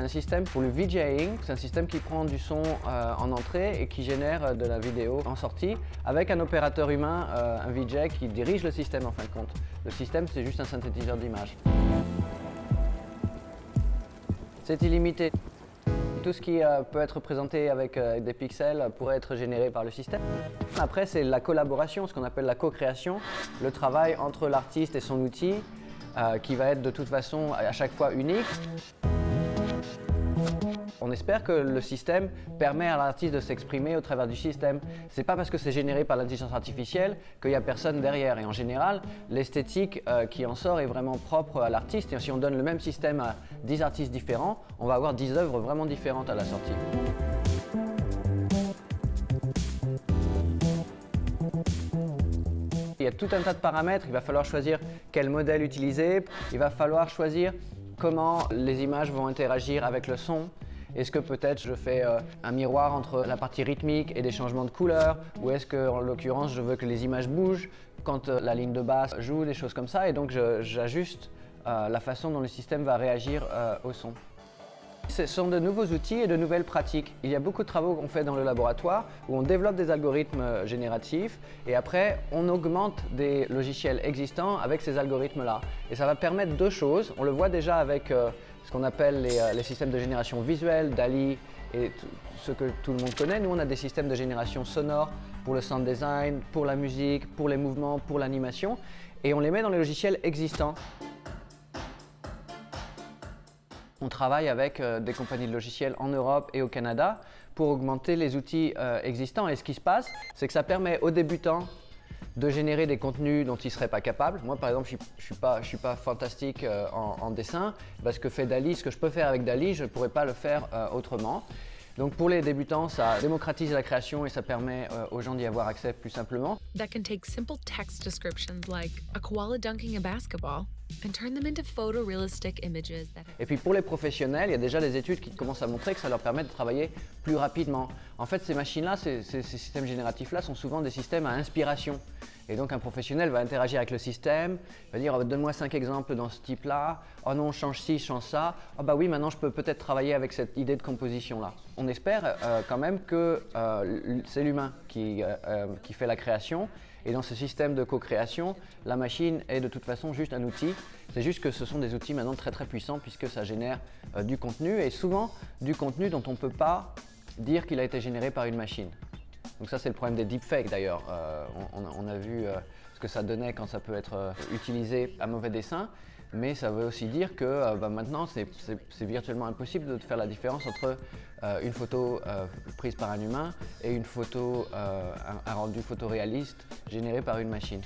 un système pour le VJing, c'est un système qui prend du son en entrée et qui génère de la vidéo en sortie avec un opérateur humain, un VJ qui dirige le système en fin de compte. Le système, c'est juste un synthétiseur d'images. C'est illimité. Tout ce qui peut être présenté avec des pixels pourrait être généré par le système. Après, c'est la collaboration, ce qu'on appelle la co-création, le travail entre l'artiste et son outil, qui va être de toute façon à chaque fois unique. On espère que le système permet à l'artiste de s'exprimer au travers du système. C'est pas parce que c'est généré par l'intelligence artificielle qu'il n'y a personne derrière. Et en général, l'esthétique qui en sort est vraiment propre à l'artiste. Et si on donne le même système à 10 artistes différents, on va avoir 10 œuvres vraiment différentes à la sortie. Il y a tout un tas de paramètres. Il va falloir choisir quel modèle utiliser. Il va falloir choisir comment les images vont interagir avec le son. Est-ce que peut-être je fais un miroir entre la partie rythmique et des changements de couleur? Ou est-ce que, en l'occurrence, je veux que les images bougent quand la ligne de basse joue, des choses comme ça. Et donc j'ajuste la façon dont le système va réagir au son. Ce sont de nouveaux outils et de nouvelles pratiques. Il y a beaucoup de travaux qu'on fait dans le laboratoire où on développe des algorithmes génératifs et après on augmente des logiciels existants avec ces algorithmes-là. Et ça va permettre deux choses. On le voit déjà avec ce qu'on appelle les systèmes de génération visuelle, DALL-E et ce que tout le monde connaît. Nous, on a des systèmes de génération sonore pour le sound design, pour la musique, pour les mouvements, pour l'animation et on les met dans les logiciels existants. On travaille avec des compagnies de logiciels en Europe et au Canada pour augmenter les outils existants. Et ce qui se passe, c'est que ça permet aux débutants de générer des contenus dont ils ne seraient pas capables. Moi, par exemple, je ne suis pas fantastique en dessin. Parce que fait DALL-E, ce que je peux faire avec DALL-E, je ne pourrais pas le faire autrement. Donc pour les débutants, ça démocratise la création et ça permet aux gens d'y avoir accès plus simplement. That can take simple text descriptions like a koala dunking a basketball and turn them into photorealistic images that... Et puis pour les professionnels, il y a déjà des études qui commencent à montrer que ça leur permet de travailler plus rapidement. En fait, ces machines-là, ces systèmes génératifs-là sont souvent des systèmes à inspiration. Et donc un professionnel va interagir avec le système, va dire oh, donne-moi 5 exemples dans ce type-là, oh non, change ci, change ça, oh bah oui, maintenant je peux peut-être travailler avec cette idée de composition-là. On espère quand même que c'est l'humain qui fait la création et dans ce système de co-création, la machine est de toute façon juste un outil. C'est juste que ce sont des outils maintenant très très puissants puisque ça génère du contenu et souvent du contenu dont on ne peut pas dire qu'il a été généré par une machine. Donc ça c'est le problème des deepfakes d'ailleurs. On a vu ce que ça donnait quand ça peut être utilisé à mauvais dessein, mais ça veut aussi dire que maintenant c'est virtuellement impossible de faire la différence entre une photo prise par un humain et une photo, un rendu photoréaliste généré par une machine.